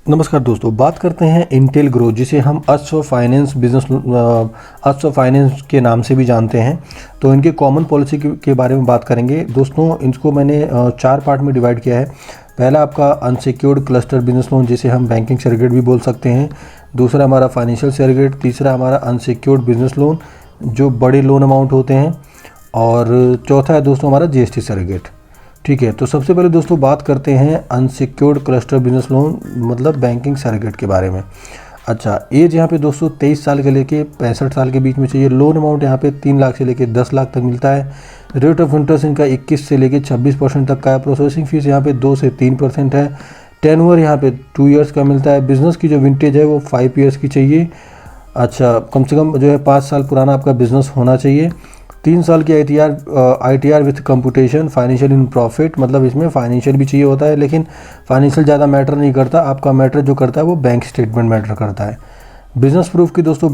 नमस्कार दोस्तों, बात करते हैं इंटेल ग्रो, जिसे हम अश्व फाइनेंस के नाम से भी जानते हैं। तो इनके कॉमन पॉलिसी के बारे में बात करेंगे दोस्तों। इनको मैंने 4 पार्ट में डिवाइड किया है। पहला आपका अनसिक्योर्ड क्लस्टर बिजनेस लोन, जिसे हम बैंकिंग सरोगेट भी बोल सकते हैं। दूसरा हमारा फाइनेंशियल सरोगेट। तीसरा हमारा अनसिक्योर्ड बिजनेस लोन, जो बड़े लोन अमाउंट होते हैं। और चौथा है दोस्तों हमारा जीएसटी सरोगेट। ठीक है, तो सबसे पहले दोस्तों बात करते हैं अनसिक्योर्ड क्लस्टर बिजनेस लोन मतलब बैंकिंग सरोगेट के बारे में। अच्छा, एज यहाँ पे दोस्तों 23 साल के लेके 65 साल के बीच में चाहिए। लोन अमाउंट यहाँ पे 3 लाख से लेके 10 लाख तक मिलता है। रेट ऑफ इंटरेस्ट इनका 21 से लेके 26% तक का है। प्रोसेसिंग फीस यहाँ पे 2 से 3% है। टेन्योर यहाँ पे 2 ईयर्स का मिलता है। बिजनेस की जो विंटेज है वो 5 ईयर्स की चाहिए। अच्छा, कम से कम जो है 5 साल पुराना आपका बिजनेस होना चाहिए। 3 साल की ITR with computation financial in profit, मतलब इसमें फाइनेंशियल भी चाहिए होता है, लेकिन फाइनेंशियल ज़्यादा मैटर नहीं करता। आपका मैटर जो करता है वो बैंक स्टेटमेंट मैटर करता है। बिजनेस प्रूफ की दोस्तों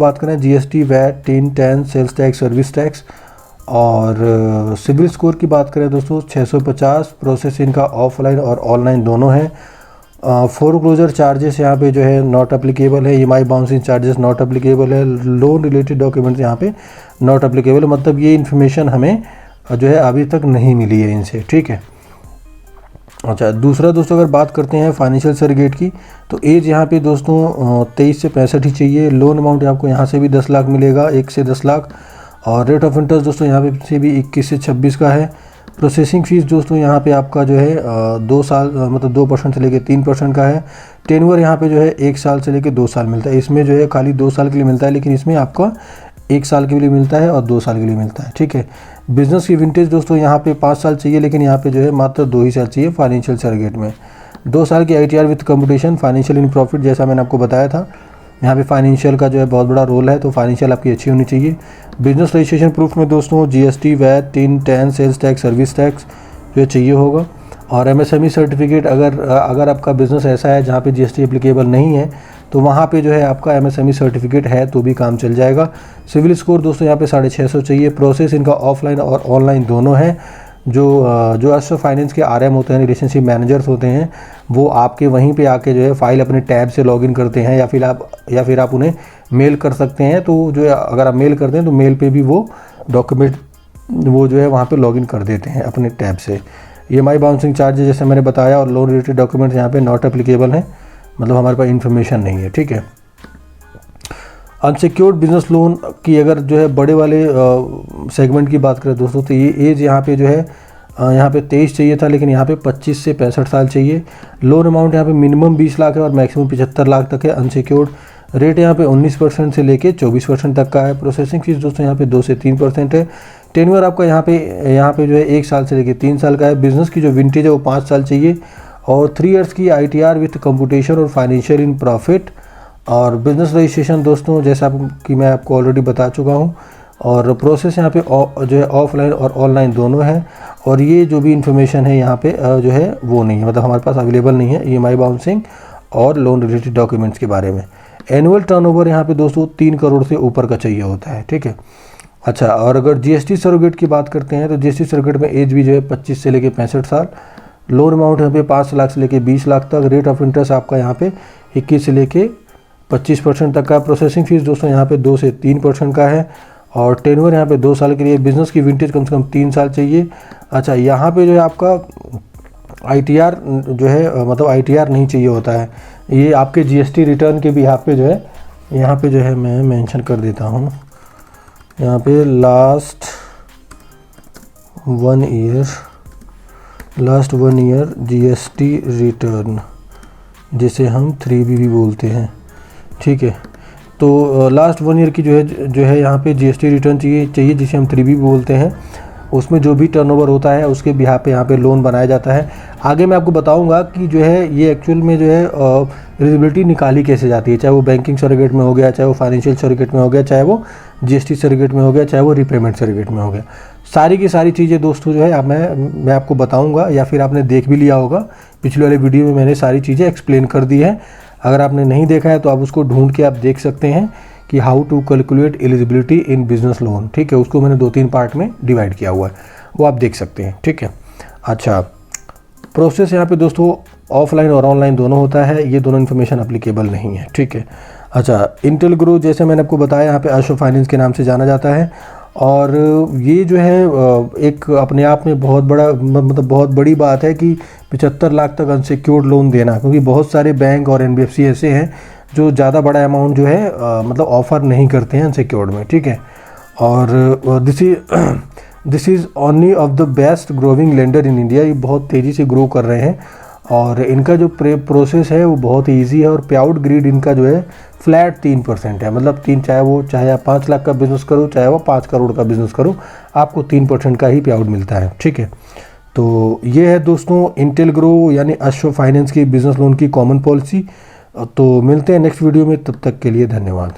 बात करें, GST, VAT, TIN, TAN, sales tax, service tax. और सिविल स्कोर की बात करें दोस्तों 650। प्रोसेस इनका ऑफलाइन और ऑनलाइन दोनों है। फोरक्लोजर चार्जेस यहाँ पे जो है नॉट अप्लीकेबल है। EMI bouncing charges not applicable है। लोन रिलेटेड डॉक्यूमेंट्स यहाँ पे नॉट अप्लीकेबल है। मतलब ये इन्फॉर्मेशन हमें जो है अभी तक नहीं मिली है इनसे। ठीक है। अच्छा, दूसरा दोस्तों अगर बात करते हैं फाइनेंशियल सरोगेट की, तो एज यहाँ पे दोस्तों 23 से 65 ही चाहिए। लोन अमाउंट आपको यहाँ से भी 10 लाख मिलेगा, 1 से 10 लाख। और रेट ऑफ इंटरेस्ट दोस्तों यहाँ पे से भी 21 से 26 का है। प्रोसेसिंग फ़ीस दोस्तों यहाँ पे आपका जो है 2 साल मतलब 2% से लेके 3% का है। टेन्योर यहाँ पे जो है 1 साल से लेके 2 साल मिलता है। इसमें जो है खाली 2 साल के लिए मिलता है, लेकिन इसमें आपका 1 साल के लिए मिलता है और 2 साल के लिए मिलता है। ठीक है। बिजनेस की विंटेज दोस्तों यहाँ पे 5 साल चाहिए, लेकिन यहाँ पे जो है मात्र 2 ही साल चाहिए फाइनेंशियल सरोगेट में। 2 साल की ITR with computation financial in profit, जैसा मैंने आपको बताया था। यहाँ पे फाइनेंशियल का जो है बहुत बड़ा रोल है, तो फाइनेंशियल आपकी अच्छी होनी चाहिए। बिजनेस रजिस्ट्रेशन प्रूफ में दोस्तों GST, VAT, TIN, TAN, sales tax, service tax जो चाहिए होगा। और MSME सर्टिफिकेट, अगर आपका बिज़नेस ऐसा है जहाँ पे GST एप्लीकेबल नहीं है, तो वहाँ पे जो है आपका MSME सर्टिफिकेट है तो भी काम चल जाएगा। सिविल स्कोर दोस्तों यहाँ पे 650 चाहिए। प्रोसेस इनका ऑफलाइन और ऑनलाइन दोनों है। जो अश्व फाइनेंस के RM होते हैं, रिलेशनशिप मैनेजर्स होते हैं, वो आपके वहीं पे आके जो है फाइल अपने टैब से लॉगिन करते हैं, या फिर आप उन्हें मेल कर सकते हैं। तो जो है अगर आप मेल करते हैं तो मेल पे भी वो डॉक्यूमेंट वो जो है वहाँ पे लॉगिन कर देते हैं अपने टैब से। EMI बाउंसिंग चार्जेस जैसे मैंने बताया, और लोन रिलेटेड डॉक्यूमेंट्स यहाँ पे नॉट एप्लीकेबल हैं, मतलब हमारे पास इन्फॉर्मेशन नहीं है। ठीक है। अनसिक्योर्ड बिजनेस लोन की अगर जो है बड़े वाले सेगमेंट की बात करें दोस्तों, तो ये एज यहाँ पे जो है यहाँ पे 23 चाहिए था, लेकिन यहाँ पे 25 से 65 साल चाहिए। लोन अमाउंट यहाँ पे मिनिमम 20 लाख है और मैक्सिमम 75 लाख तक है अनसिक्योर्ड। रेट यहाँ पे 19% से लेके 24% तक का है। प्रोसेसिंग फीस दोस्तों यहाँ पे 2 से 3% है। टेन्योर आपका यहाँ पे जो है 1 साल से लेके 3 साल का है। बिजनेस की जो विंटेज है वो 5 साल चाहिए। और 3 ईयर्स की ITR विथ कंप्यूटेशन और फाइनेंशियल इन प्रॉफिट। और बिज़नेस रजिस्ट्रेशन दोस्तों जैसा कि मैं आपको ऑलरेडी बता चुका हूँ। और प्रोसेस यहाँ पे जो है ऑफलाइन और ऑनलाइन दोनों है। और ये जो भी इन्फॉर्मेशन है यहाँ पे जो है वो नहीं है, मतलब हमारे पास अवेलेबल नहीं है EMI बाउंसिंग और लोन रिलेटेड डॉक्यूमेंट्स के बारे में। एनुअल टर्नओवर यहाँ पे दोस्तों 3 करोड़ से ऊपर का चाहिए होता है। ठीक है। अच्छा, और अगर GST सरोगेट की बात करते हैं, तो GST सरोगेट में एज भी जो है 25 से लेके 65 साल। लोन अमाउंट यहाँ पे 5 लाख से लेके 20 लाख तक। रेट ऑफ इंटरेस्ट आपका यहाँ पे 21 से लेके 25% तक का। प्रोसेसिंग फीस दोस्तों यहाँ पे 2 से 3% का है। और टेन्योर यहाँ पे 2 साल के लिए। बिजनेस की विंटेज कम से कम 3 साल चाहिए। अच्छा, यहाँ पे जो है आपका ITR जो है मतलब ITR नहीं चाहिए होता है। ये आपके GST रिटर्न के भी यहाँ पे जो है मैं मेंशन कर देता हूँ। यहाँ पे last one year GST return, जिसे हम 3B भी बोलते हैं। ठीक है। तो लास्ट 1 ईयर की जो है यहाँ पे GST रिटर्न चाहिए, जिसे हम 3B भी बोलते हैं। उसमें जो भी टर्नओवर होता है उसके बिहाफ पे यहाँ पे लोन बनाया जाता है। आगे मैं आपको बताऊंगा कि जो है ये एक्चुअल में जो है एलिजिबिलिटी निकाली कैसे जाती है, चाहे वो बैंकिंग सरोगेट में हो गया, चाहे वो फाइनेंशियल सरोगेट में हो गया, चाहे वो GST सरोगेट में हो गया, चाहे वो रीपेमेंट सरोगेट में हो गया। सारी की सारी चीज़ें दोस्तों जो है अब मैं आपको बताऊँगा, या फिर आपने देख भी लिया होगा। पिछले वाले वीडियो में मैंने सारी चीज़ें एक्सप्लेन कर दी है। अगर आपने नहीं देखा है तो आप उसको ढूंढ के आप देख सकते हैं कि how to calculate eligibility in business loan, ठीक है। उसको मैंने 2-3 पार्ट में डिवाइड किया हुआ है, वो आप देख सकते हैं, ठीक है। अच्छा, प्रोसेस यहाँ पे दोस्तों ऑफलाइन और ऑनलाइन दोनों होता है, ये दोनों इन्फॉर्मेशन अप्लीकेबल नहीं है, ठीक है। अच्छा, इंटेल ग्रो जैसे मैंने आपको बताया यहाँ पे अश्व फाइनेंस के नाम से जाना जाता है, और ये जो है एक अपने आप में बहुत बड़ा मतलब बहुत बड़ी बात है कि 75 लाख तक अनसिक्योर्ड लोन देना, क्योंकि बहुत सारे बैंक और एनबीएफसी ऐसे हैं जो ज़्यादा बड़ा अमाउंट जो है मतलब ऑफ़र नहीं करते हैं अनसिक्योर्ड में, ठीक है। और this is only of the best growing lender in India, ये बहुत तेज़ी से ग्रो कर रहे हैं, और इनका जो प्रोसेस है वो बहुत ईजी है, और पे आउट ग्रिड इनका जो है फ्लैट 3% है, मतलब चाहे आप 5 लाख का बिज़नेस करो, चाहे वो 5 करोड़ का बिज़नेस करो, आपको 3% का ही पे आउट मिलता है, ठीक है। तो ये है दोस्तों इंटेल ग्रो यानी अश्व फाइनेंस की बिज़नेस लोन की कॉमन पॉलिसी। तो मिलते हैं नेक्स्ट वीडियो में, तब तक के लिए धन्यवाद।